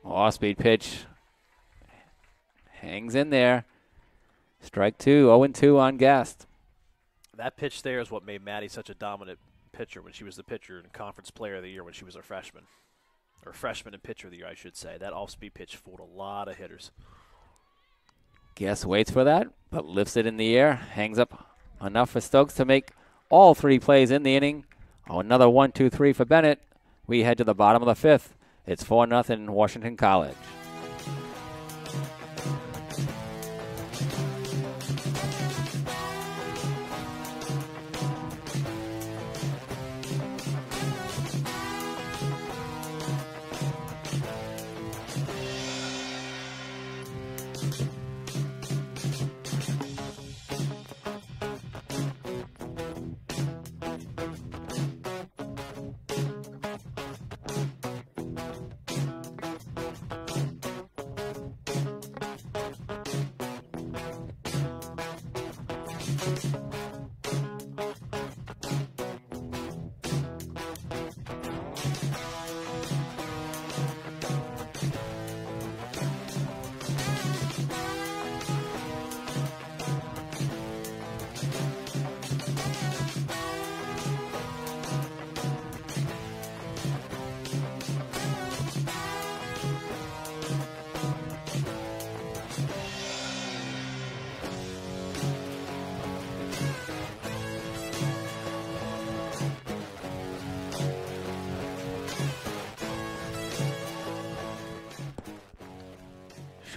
Off-speed pitch. Hangs in there. Strike two, 0-2 on Guest. That pitch there is what made Maddie such a dominant pitcher when she was the pitcher and conference player of the year when she was a freshman. Or freshman and pitcher of the year, I should say. That off-speed pitch fooled a lot of hitters. Guest waits for that, but lifts it in the air. Hangs up enough for Stokes to make all three plays in the inning. Oh, another 1-2-3 for Bennett. We head to the bottom of the fifth. It's 4-0 Washington College.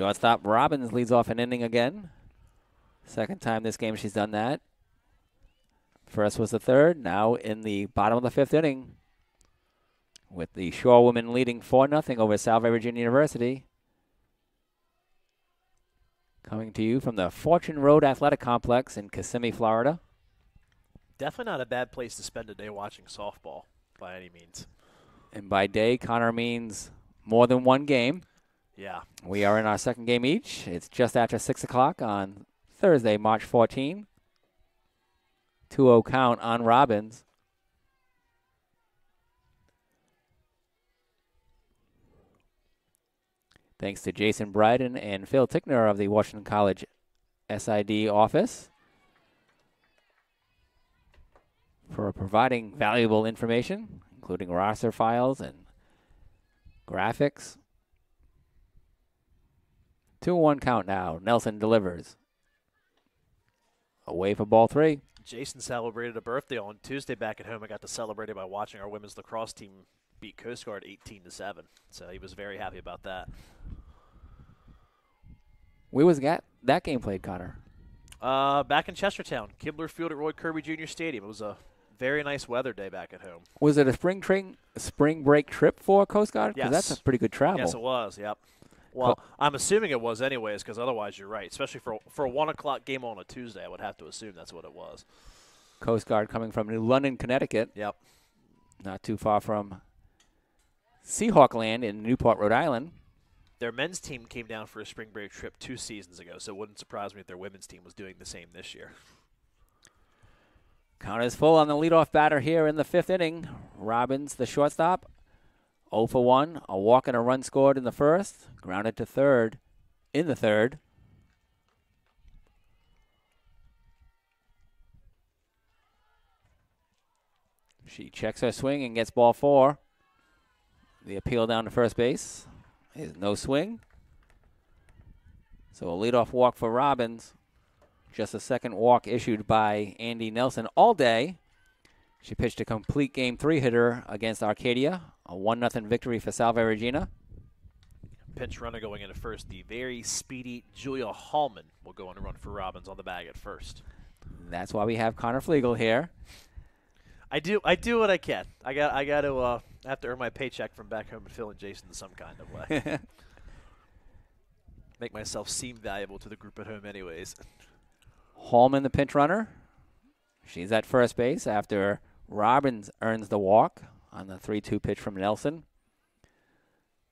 Shortstop Robbins leads off an inning again. Second time this game she's done that. First was the third, now in the bottom of the fifth inning with the Shore women leading 4-0 over Salve Regina University. Coming to you from the Fortune Road Athletic Complex in Kissimmee, Florida. Definitely not a bad place to spend a day watching softball by any means. And by day, Connor means more than one game. Yeah. We are in our second game each. It's just after 6 o'clock on Thursday, March 14. 2-0 count on Robbins. Thanks to Jason Bryden and Phil Tickner of the Washington College SID office for providing valuable information, including roster files and graphics. 2-1 count now. Nelson delivers. Away for ball three. Jason celebrated a birthday on Tuesday back at home. I got to celebrate it by watching our women's lacrosse team beat Coast Guard 18-7. So he was very happy about that. Where was that game played, Connor? Back in Chestertown, Kibler Field at Roy Kirby Jr. Stadium. It was a very nice weather day back at home. Was it a spring break trip for Coast Guard? Yes. Because that's a pretty good travel. Yes, it was, yep. Well, I'm assuming it was anyways, because otherwise you're right. Especially for a 1 o'clock game on a Tuesday, I would have to assume that's what it was. Coast Guard coming from New London, Connecticut. Yep. Not too far from Seahawk Land in Newport, Rhode Island. Their men's team came down for a spring break trip 2 seasons ago, so it wouldn't surprise me if their women's team was doing the same this year. Count is full on the leadoff batter here in the fifth inning. Robbins, the shortstop. 0 for 1, a walk and a run scored in the first, grounded to third in the third. She checks her swing and gets ball 4. The appeal down to first base is no swing. So a leadoff walk for Robbins. Just a second walk issued by Andy Nelson all day. She pitched a complete game 3 hitter against Arcadia. A 1-0 victory for Salve Regina. Pinch runner going into first. The very speedy Julia Hallman will go on a run for Robbins on the bag at first. That's why we have Connor Flegel here. I do what I can. I got to have to earn my paycheck from back home and Phil and Jason in some kind of way. Make myself seem valuable to the group at home anyways. Hallman, the pinch runner. She's at first base after Robbins earns the walk on the 3-2 pitch from Nelson.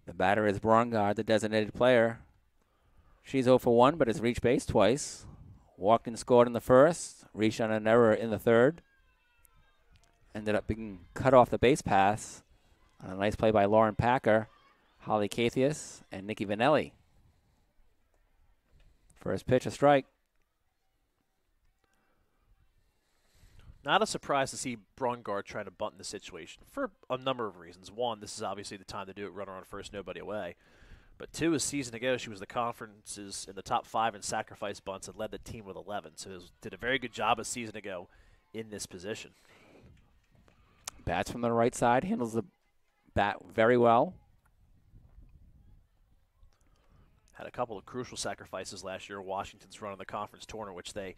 The batter is Brongard, the designated player. She's 0 for 1, but has reached base twice. Walked and scored in the first, reached on an error in the third. Ended up being cut off the base pass on a nice play by Lauren Packer. Holly Cathius and Nikki Vanelli. First pitch, a strike. Not a surprise to see Brungard trying to bunt in the situation for a number of reasons. One, this is obviously the time to do it, runner on first, nobody away. But two, a season ago, she was the conference's in the top 5 in sacrifice bunts and led the team with 11. So did a very good job a season ago in this position. Bats from the right side, handles the bat very well. Had a couple of crucial sacrifices last year. Washington's run in the conference tournament, which they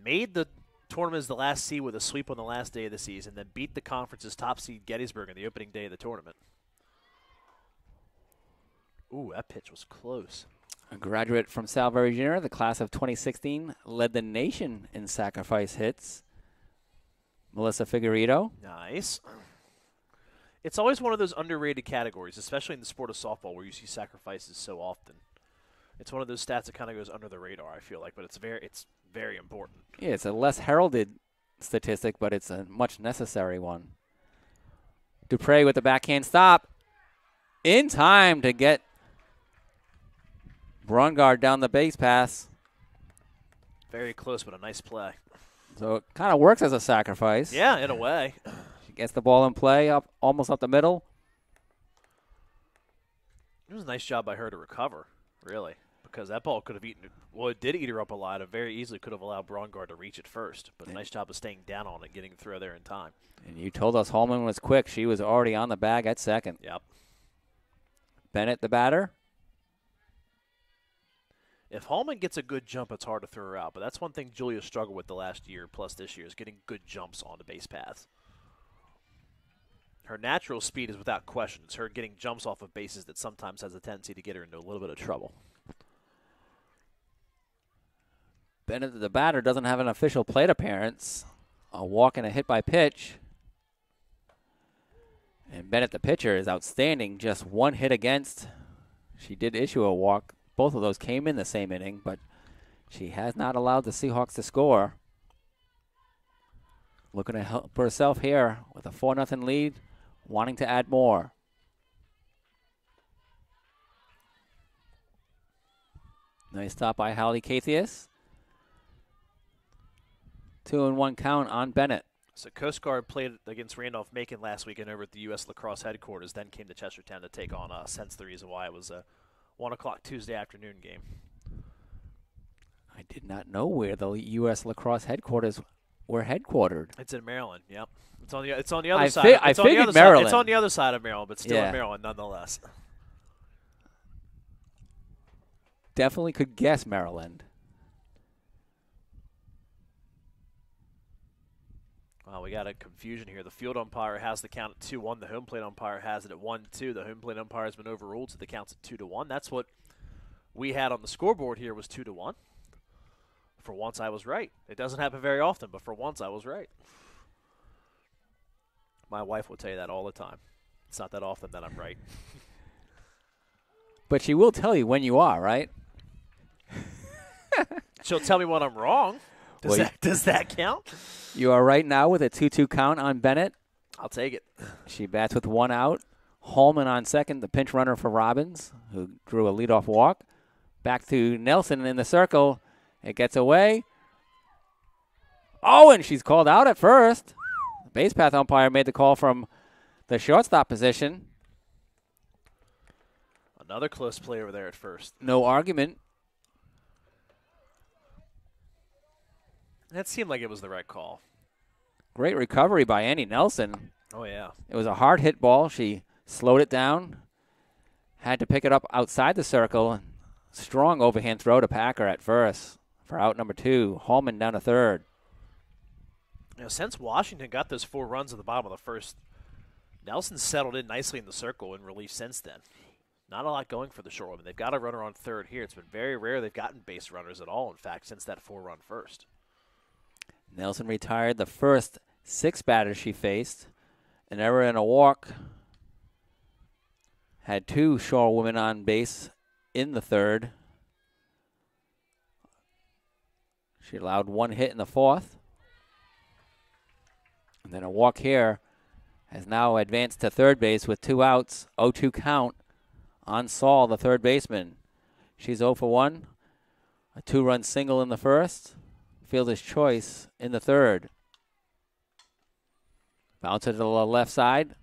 made the tournament as the last seed with a sweep on the last day of the season, then beat the conference's top seed Gettysburg on the opening day of the tournament. Ooh, that pitch was close. A graduate from Salve Regina, the class of 2016, led the nation in sacrifice hits. Melissa Figueredo. Nice. It's always one of those underrated categories, especially in the sport of softball where you see sacrifices so often. It's one of those stats that kind of goes under the radar, I feel like, but it's very important. Yeah, it's a less heralded statistic, but it's a much necessary one. Dupre with the backhand stop. In time to get Brungard down the base pass. Very close, but a nice play. So it kind of works as a sacrifice. Yeah, in a way. She gets the ball in play up almost up the middle. It was a nice job by her to recover, really, because that ball could have eaten – well, it did eat her up a lot. It very easily could have allowed Brungard to reach it first, but a nice job of staying down on it, getting the throw there in time. And you told us Holman was quick. She was already on the bag at second. Yep. Bennett, the batter. If Holman gets a good jump, it's hard to throw her out. But that's one thing Julia struggled with the last year plus this year is getting good jumps on the base paths. Her natural speed is without question. It's her getting jumps off of bases that sometimes has a tendency to get her into a little bit of trouble. Bennett, the batter, doesn't have an official plate appearance. A walk and a hit by pitch. And Bennett, the pitcher, is outstanding. Just one hit against. She did issue a walk. Both of those came in the same inning, but she has not allowed the Seahawks to score. Looking to help herself here with a 4-0 lead, wanting to add more. Nice stop by Holly Cathius. 2-1 count on Bennett. So Coast Guard played against Randolph-Macon last weekend over at the U.S. Lacrosse headquarters, then came to Chestertown to take on us, hence the reason why it was a 1 o'clock Tuesday afternoon game. I did not know where the U.S. Lacrosse headquarters were headquartered. It's in Maryland, yep. It's on the other side. I figured Maryland. It's on the other side of Maryland, but still in Maryland nonetheless. Definitely could guess Maryland. Well, we got a confusion here. The field umpire has the count at 2-1. The home plate umpire has it at 1-2. The home plate umpire has been overruled, so the count's at 2-1. That's what we had on the scoreboard here was 2-1. For once, I was right. It doesn't happen very often, but for once, I was right. My wife will tell you that all the time. It's not that often that I'm right. But she will tell you when you are, right? She'll tell me when I'm wrong. Does that count? You are right now with a 2-2 count on Bennett. I'll take it. She bats with 1 out. Holman on second, the pinch runner for Robbins, who drew a leadoff walk. Back to Nelson in the circle. It gets away. Oh, and she's called out at first. The base path umpire made the call from the shortstop position. Another close play over there at first. No argument. That seemed like it was the right call. Great recovery by Annie Nelson. Oh, yeah. It was a hard hit ball. She slowed it down. Had to pick it up outside the circle. Strong overhand throw to Packer at first for out number 2. Holman down to third. You know, since Washington got those 4 runs at the bottom of the first, Nelson settled in nicely in the circle in relief since then. Not a lot going for the Shorewomen. They've got a runner on third here. It's been very rare they've gotten base runners at all, in fact, since that 4-run first. Nelson retired the first 6 batters she faced. An error and a walk. Had 2 Shorewomen on base in the third. She allowed 1 hit in the 4th. And then a walk here has now advanced to third base with 2 outs. 0-2 count on Saul, the third baseman. She's 0 for 1. A 2-run single in the first. Fielder's choice in the third. Bounce it to the left side.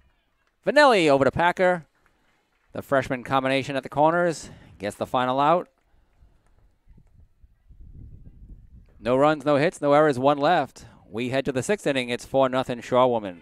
Vanelli over to Packer. The freshman combination at the corners gets the final out. No runs, no hits, no errors, 1 left. We head to the 6th inning. It's 4-0 Shorewoman.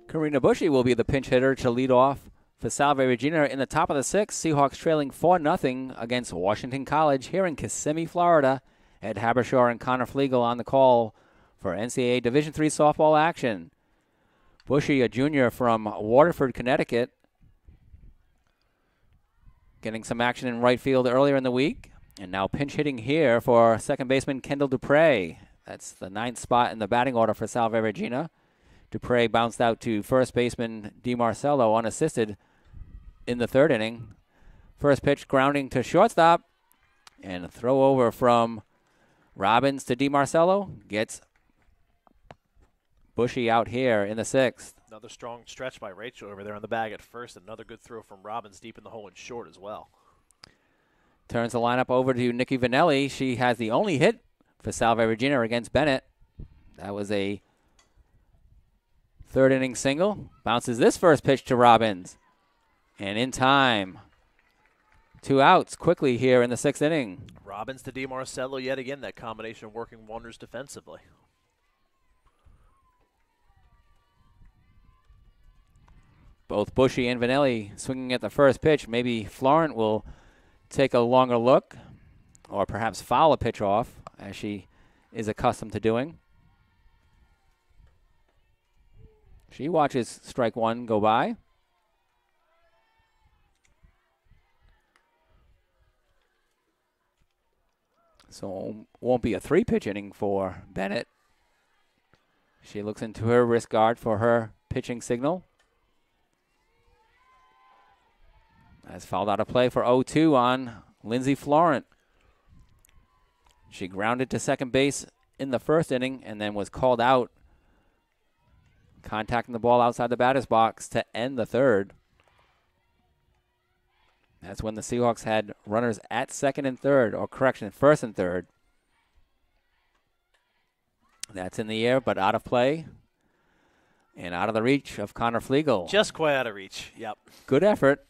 Karina Bushy will be the pinch hitter to lead off for Salve Regina in the top of the 6th. Seahawks trailing 4-0 against Washington College here in Kissimmee, Florida. Ed Habershaw and Connor Flegel on the call for NCAA Division III softball action. Bushy, a junior from Waterford, Connecticut, getting some action in right field earlier in the week. And now pinch hitting here for second baseman Kendall Dupre. That's the 9th spot in the batting order for Salve Regina. Dupre bounced out to first baseman DiMarcello unassisted in the 3rd inning. First pitch grounding to shortstop. And a throw over from Robbins to DiMarcello gets Bushy out here in the 6th. Another strong stretch by Rachel over there on the bag at first. Another good throw from Robbins deep in the hole and short as well. Turns the lineup over to Nikki Vanelli. She has the only hit for Salve Regina against Bennett. That was a 3rd inning single. Bounces this first pitch to Robbins. And in time. 2 outs quickly here in the 6th inning. Robbins to DiMarcello yet again. That combination working wonders defensively. Both Bushy and Vanelli swinging at the first pitch. Maybe Florent will take a longer look or perhaps foul a pitch off as she is accustomed to doing. She watches strike 1 go by. So it won't be a 3-pitch inning for Bennett. She looks into her wrist guard for her pitching signal. Has fouled out a play for 0-2 on Lindsey Florent. She grounded to second base in the 1st inning and then was called out, contacting the ball outside the batter's box to end the 3rd. That's when the Seahawks had runners at 2nd and 3rd, or correction, 1st and 3rd. That's in the air, but out of play and out of the reach of Connor Flegel. Just quite out of reach, yep. Good effort.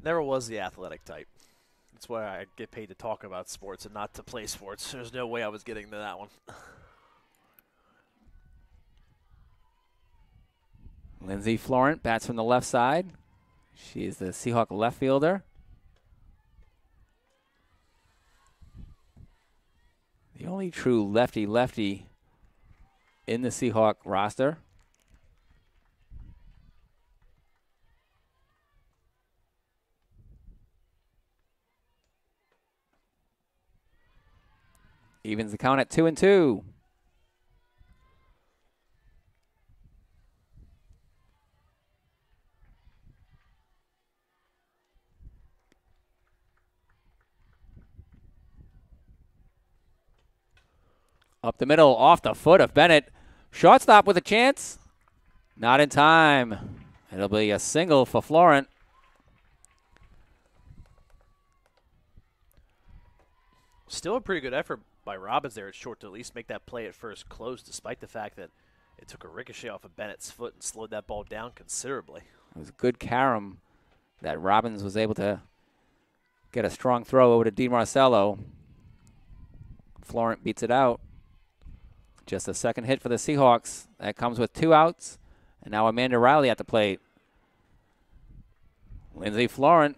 Never was the athletic type. That's why I get paid to talk about sports and not to play sports. There's no way I was getting to that one. Lindsey Florent bats from the left side. She is the Seahawk left fielder. The only true lefty-lefty in the Seahawk roster. Evens the count at 2-2. Up the middle, off the foot of Bennett. Shortstop with a chance. Not in time. It'll be a single for Florent. Still a pretty good effort by Robbins there at short to at least make that play at first close, despite the fact that it took a ricochet off of Bennett's foot and slowed that ball down considerably. It was a good carom that Robbins was able to get a strong throw over to DiMarcello. Florent beats it out. Just a second hit for the Seahawks. That comes with 2 outs. And now Amanda Riley at the plate. Lindsey Florent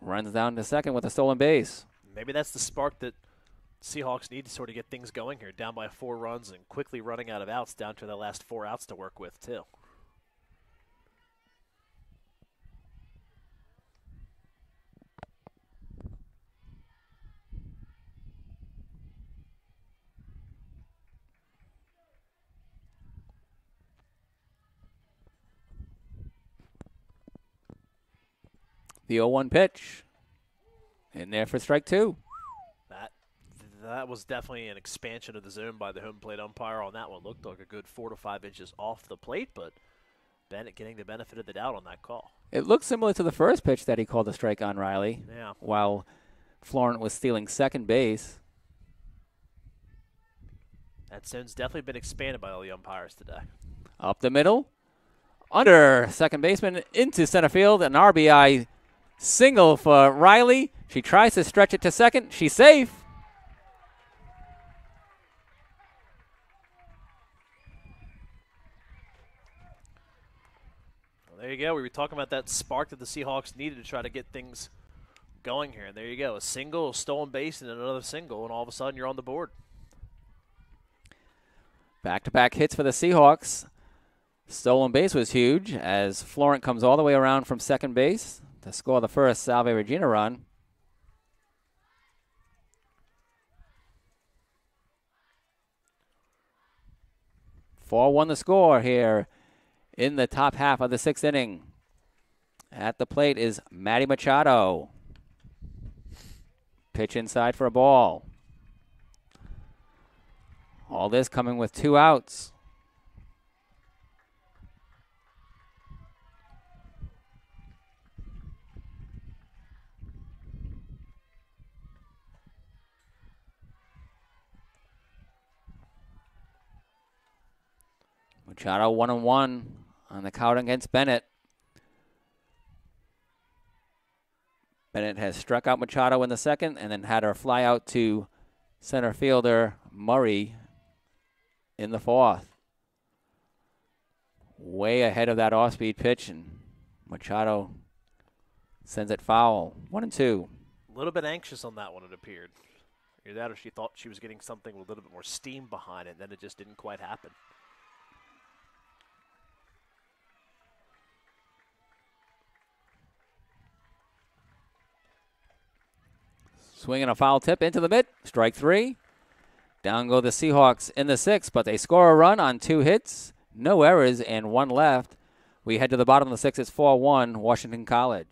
runs down to second with a stolen base. Maybe that's the spark that Seahawks need to sort of get things going here, down by 4 runs and quickly running out of outs down to the last 4 outs to work with, too. The 0-1 pitch. In there for strike 2. That was definitely an expansion of the zone by the home plate umpire on that one. Looked like a good 4 to 5 inches off the plate, but Bennett getting the benefit of the doubt on that call. It looked similar to the first pitch that he called a strike on Riley. Yeah. While Florent was stealing second base. That zone's definitely been expanded by all the umpires today. Up the middle. Under second baseman into center field. An RBI single for Riley. She tries to stretch it to second. She's safe. Well, there you go. We were talking about that spark that the Seahawks needed to try to get things going here. And there you go. A single, a stolen base, and another single, and all of a sudden you're on the board. Back-to-back hits for the Seahawks. Stolen base was huge as Florent comes all the way around from second base to score the first Salve Regina run. "4-1 the score here in the top half of the 6th inning. At the plate is Maddie Machado. Pitch inside for a ball. All this coming with 2 outs. Machado 1-1 on the count against Bennett. Bennett has struck out Machado in the second and then had her fly out to center fielder Murray in the 4th. Way ahead of that off-speed pitch, and Machado sends it foul. 1-2. A little bit anxious on that one, it appeared. Either that or she thought she was getting something with a little bit more steam behind it, and then it just didn't quite happen. Swinging a foul tip into the mid. Strike 3. Down go the Seahawks in the 6th, but they score a run on 2 hits, no errors, and 1 left. We head to the bottom of the 6th. It's 4-1, Washington College.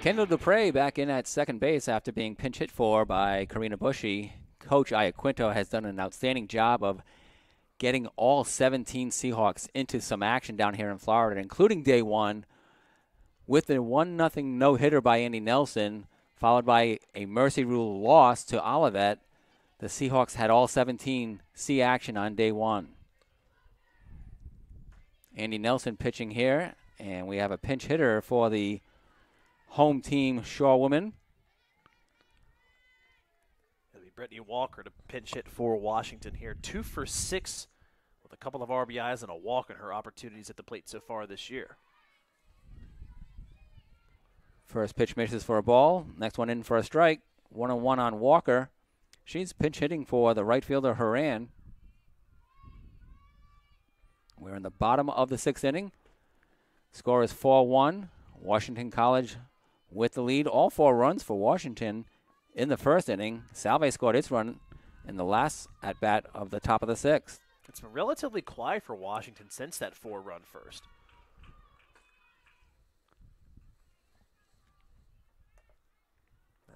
Kendall Dupre back in at second base after being pinch hit for by Karina Bushy. Coach Iaquinto has done an outstanding job of getting all 17 Seahawks into some action down here in Florida, including day one, with a 1-0 no-hitter by Andy Nelson, followed by a mercy rule loss to Olivet. The Seahawks had all 17 see action on day one. Andy Nelson pitching here, and we have a pinch hitter for the home team Shaw women. It'll be Brittany Walker to pinch hit for Washington here. 2 for 6 with a couple of RBIs and a walk in her opportunities at the plate so far this year. First pitch misses for a ball. Next one in for a strike. 1-1 on Walker. She's pinch hitting for the right fielder Haran. We're in the bottom of the 6th inning. Score is 4-1. Washington College with the lead. All 4 runs for Washington in the first inning. Salve scored its run in the last at-bat of the top of the 6th. It's been relatively quiet for Washington since that 4-run first.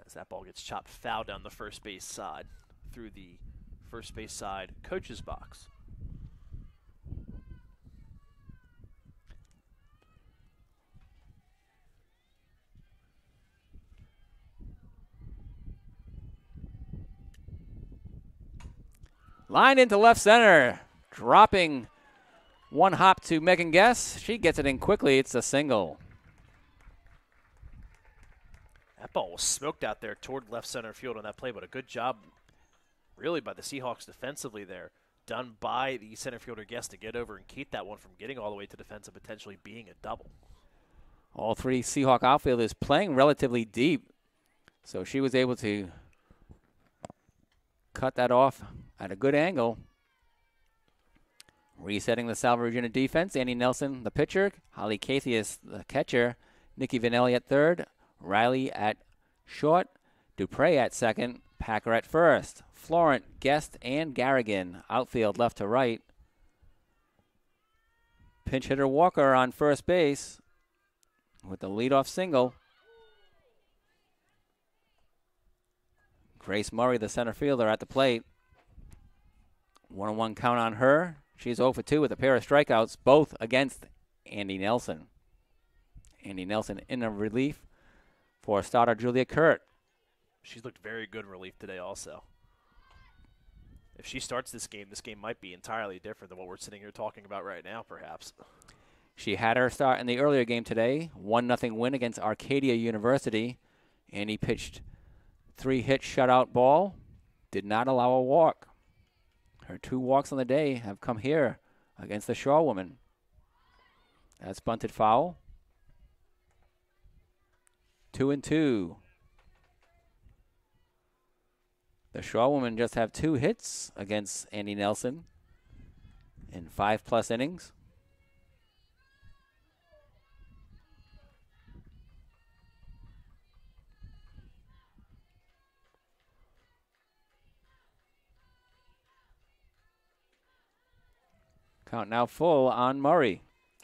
As that ball gets chopped foul down the first base side through the first base side coach's box. Line into left center, dropping one hop to Megan Guess. She gets it in quickly. It's a single. That ball was smoked out there toward left center field on that play, but a good job really by the Seahawks defensively there, done by the center fielder Guess to get over and keep that one from getting all the way to defense and potentially being a double. All 3 Seahawk outfielders playing relatively deep, so she was able to cut that off at a good angle. Resetting the Salve Regina defense, Andy Nelson, the pitcher, Holly Cathius, the catcher, Nikki Vanelli at third, Riley at short, Dupre at second, Packer at first, Florent, Guest, and Garrigan, outfield left to right. Pinch hitter Walker on first base with the leadoff single. Grace Murray, the center fielder, at the plate. 1-1 count on her. She's 0 for 2 with a pair of strikeouts, both against Andy Nelson. Andy Nelson in a relief for starter Julia Kurt. She's looked very good in relief today also. If she starts this game might be entirely different than what we're sitting here talking about right now, perhaps. She had her start in the earlier game today. 1-0 win against Arcadia University. Andy pitched 3-hit shutout ball. Did not allow a walk. Her 2 walks on the day have come here against the Shaw woman. That's bunted foul. 2-2. The Shaw women just have 2 hits against Andy Nelson in 5+ innings. Count now full on Murray.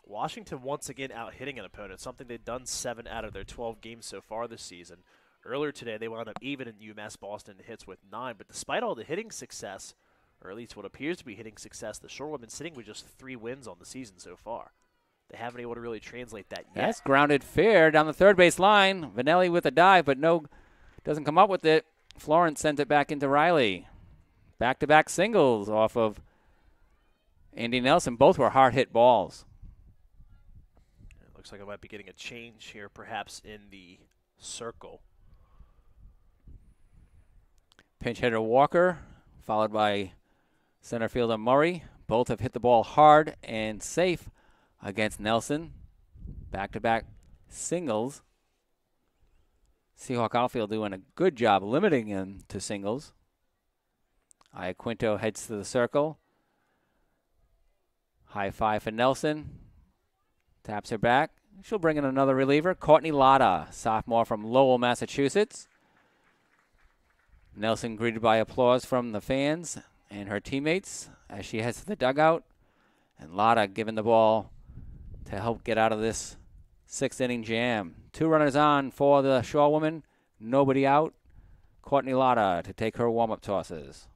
Washington once again out hitting an opponent, something they've done 7 out of their 12 games so far this season. Earlier today, they wound up even in UMass Boston hits with 9, but despite all the hitting success, or at least what appears to be hitting success, the Shore women sitting with just 3 wins on the season so far. They haven't been able to really translate that yet. That's grounded fair down the third base line. Vanelli with a dive, but doesn't come up with it. Florence sent it back into Riley. Back-to-back singles off of Andy Nelson. Both were hard-hit balls. It looks like I might be getting a change here, perhaps in the circle. Pinch hitter Walker, followed by center fielder Murray. Both have hit the ball hard and safe against Nelson. Back-to-back singles. Seahawk outfield doing a good job limiting him to singles. Iaquinto heads to the circle. High five for Nelson. Taps her back. She'll bring in another reliever, Courtney Lotta, sophomore from Lowell, Massachusetts. Nelson greeted by applause from the fans and her teammates as she heads to the dugout. And Lotta giving the ball to help get out of this 6th inning jam. 2 runners on for the Shorewoman. Nobody out. Courtney Lotta to take her warm-up tosses.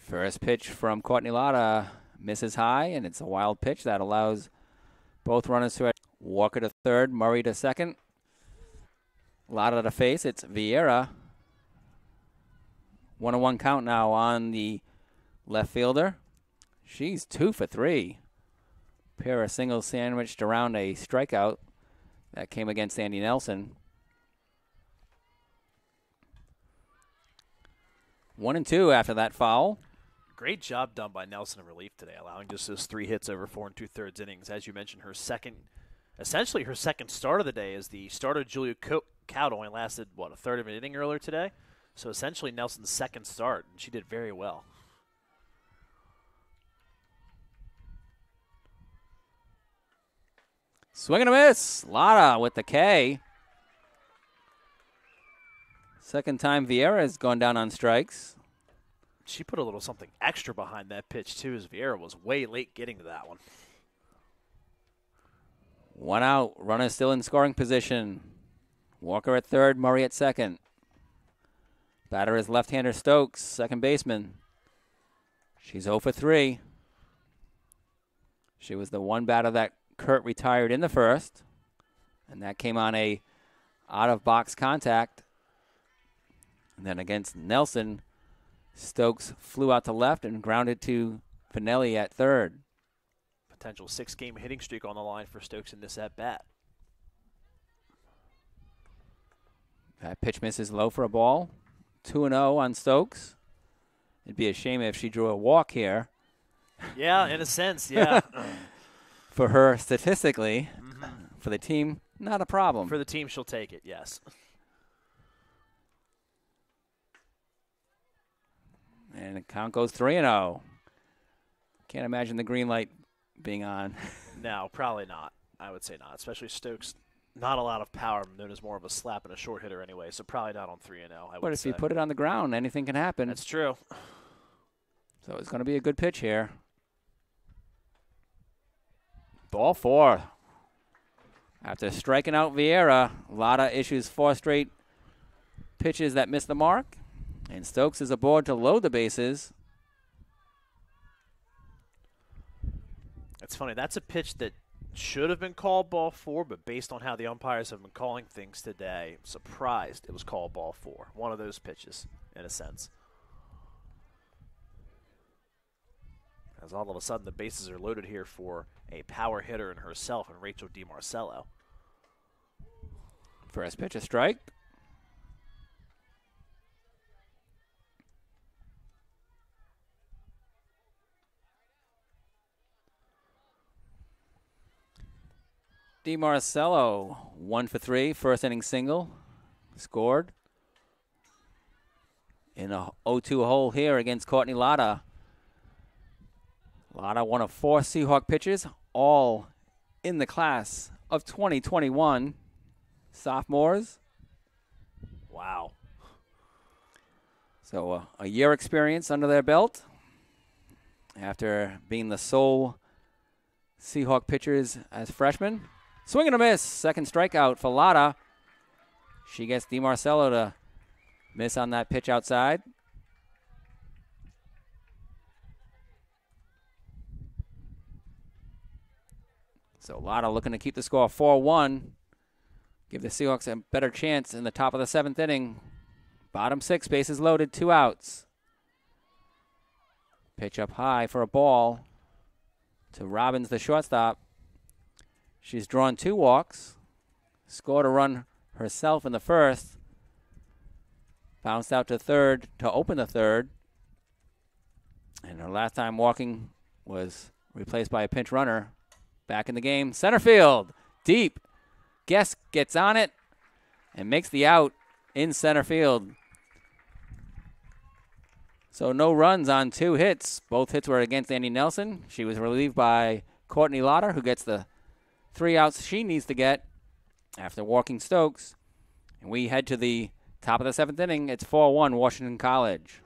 First pitch from Courtney Lotta misses high, and it's a wild pitch that allows both runners to Walker to third, Murray to second. Lotta to face. It's Vieira. 1-1 count now on the left fielder. She's 2 for 3. Pair of singles sandwiched around a strikeout that came against Andy Nelson. 1-2 after that foul. Great job done by Nelson in relief today, allowing just those 3 hits over 4 2/3 innings. As you mentioned, essentially her second start of the day, as the starter Julia Cowd only lasted, a third of an inning earlier today? So essentially Nelson's second start, and she did very well. Swing and a miss. Lotta with the K. Second time Vieira has gone down on strikes. She put a little something extra behind that pitch, too, as Vieira was way late getting to that one. 1 out. Runner still in scoring position. Walker at third, Murray at second. Batter is left-hander Stokes, second baseman. She's 0 for 3. She was the one batter that Kurt retired in the first, and that came on a out-of-box contact. And then against Nelson, Stokes flew out to left and grounded to Finelli at third. Potential 6-game hitting streak on the line for Stokes in this at-bat. That pitch misses low for a ball. 2-0 on Stokes. It'd be a shame if she drew a walk here. Yeah, in a sense, yeah. For her, statistically, for the team, not a problem. For the team, she'll take it, yes. And the count goes 3-0. Can't imagine the green light being on. No, probably not. I would say not, especially Stokes. Not a lot of power, known as more of a slap and a short hitter anyway, so probably not on 3-0, But if you put it on the ground, anything can happen. That's true. So it's going to be a good pitch here. Ball 4. After striking out Vieira, Lotta issues 4 straight pitches that miss the mark. And Stokes is aboard to load the bases. It's funny. That's a pitch that should have been called ball 4, but based on how the umpires have been calling things today, I'm surprised it was called ball 4. One of those pitches, in a sense. As all of a sudden the bases are loaded here for a power hitter in herself and Rachel DiMarcello. First pitch, a strike. DiMarcello, 1 for 3, first inning single, scored in a 0-2 hole here against Courtney Lotta. Lotta, one of 4 Seahawk pitchers, all in the class of 2021. sophomores. Wow. So a year experience under their belt after being the sole Seahawk pitchers as freshmen. Swing and a miss. Second strikeout for Lotta. She gets DiMarcello to miss on that pitch outside. So Lotta looking to keep the score 4-1. Give the Seahawks a better chance in the top of the 7th inning. Bottom 6, bases loaded, 2 outs. Pitch up high for a ball to Robbins, the shortstop. She's drawn 2 walks. Scored a run herself in the first. Bounced out to third to open the third. And her last time walking was replaced by a pinch runner. Back in the game, center field, deep. Guest gets on it and makes the out in center field. So no runs on 2 hits. Both hits were against Andy Nelson. She was relieved by Courtney Lotter, who gets the 3 outs she needs to get after walking Stokes. And we head to the top of the 7th inning. It's 4-1 Washington College.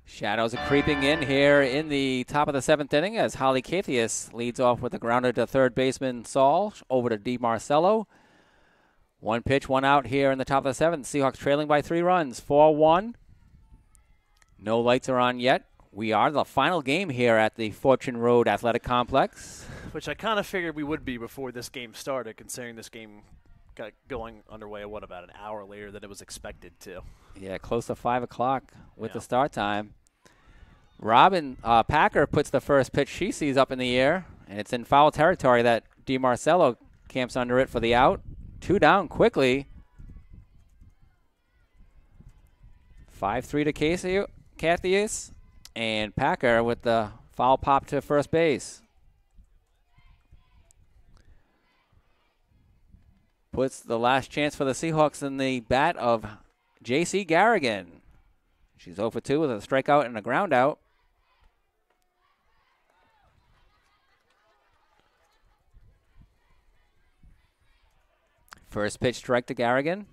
Shadows are creeping in here in the top of the 7th inning as Holly Cathius leads off with a grounder to third baseman Saul over to DiMarcello. 1 pitch, 1 out here in the top of the 7th. Seahawks trailing by 3 runs, 4-1. No lights are on yet. We are the final game here at the Fortune Road Athletic Complex. Which I kind of figured we would be before this game started, considering this game got going underway, about an hour later than it was expected to. Yeah, close to 5 o'clock with the start time. Packer puts the first pitch she sees up in the air, and it's in foul territory that DiMarcello camps under it for the out. 2 down quickly. 5-3 to Cathius, and Packer with the foul pop to first base. Puts the last chance for the Seahawks in the bat of J.C. Garrigan. She's 0 for 2 with a strikeout and a ground out. First pitch strike to Garrigan.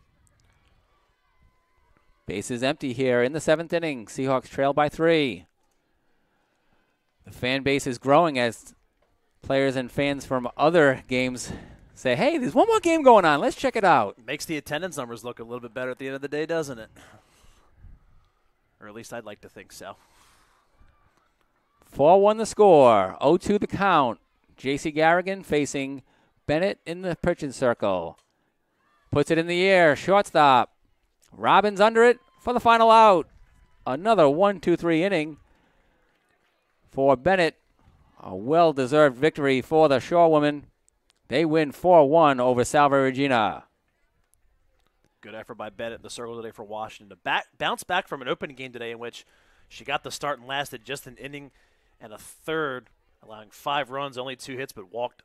Base is empty here in the 7th inning. Seahawks trail by 3. The fan base is growing as players and fans from other games say, hey, there's one more game going on. Let's check it out. Makes the attendance numbers look a little bit better at the end of the day, doesn't it? Or at least I'd like to think so. 4-1 the score. 0-2 the count. J.C. Garrigan facing Bennett in the pitching circle. Puts it in the air. Shortstop. Robbins under it for the final out. Another 1-2-3 inning for Bennett. A well-deserved victory for the Shorewomen. They win 4-1 over Salve Regina. Good effort by Bennett in the circle today for Washington to bounce back from an opening game today in which she got the start and lasted just an inning and a third, allowing 5 runs, only 2 hits, but walked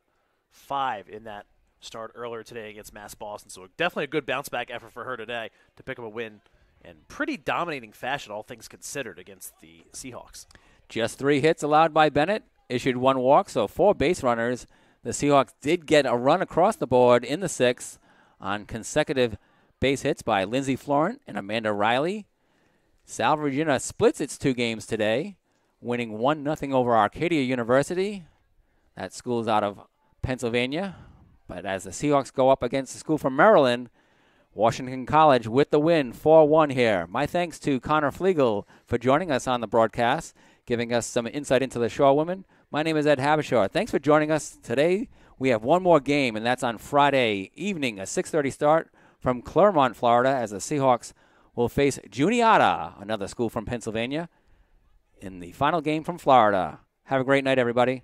5 in that start earlier today against Mass Boston. So definitely a good bounce-back effort for her today to pick up a win in pretty dominating fashion, all things considered, against the Seahawks. Just 3 hits allowed by Bennett, issued 1 walk, so 4 base runners. The Seahawks did get a run across the board in the 6th on consecutive base hits by Lindsey Florent and Amanda Riley. Salve Regina splits its 2 games today, winning 1-0 over Arcadia University. That school's out of Pennsylvania. But as the Seahawks go up against the school from Maryland, Washington College with the win, 4-1 here. My thanks to Connor Flegel for joining us on the broadcast, giving us some insight into the Shaw women. My name is Ed Habishaw. Thanks for joining us today. We have one more game, and that's on Friday evening, a 6:30 start from Claremont, Florida, as the Seahawks will face Juniata, another school from Pennsylvania, in the final game from Florida. Have a great night, everybody.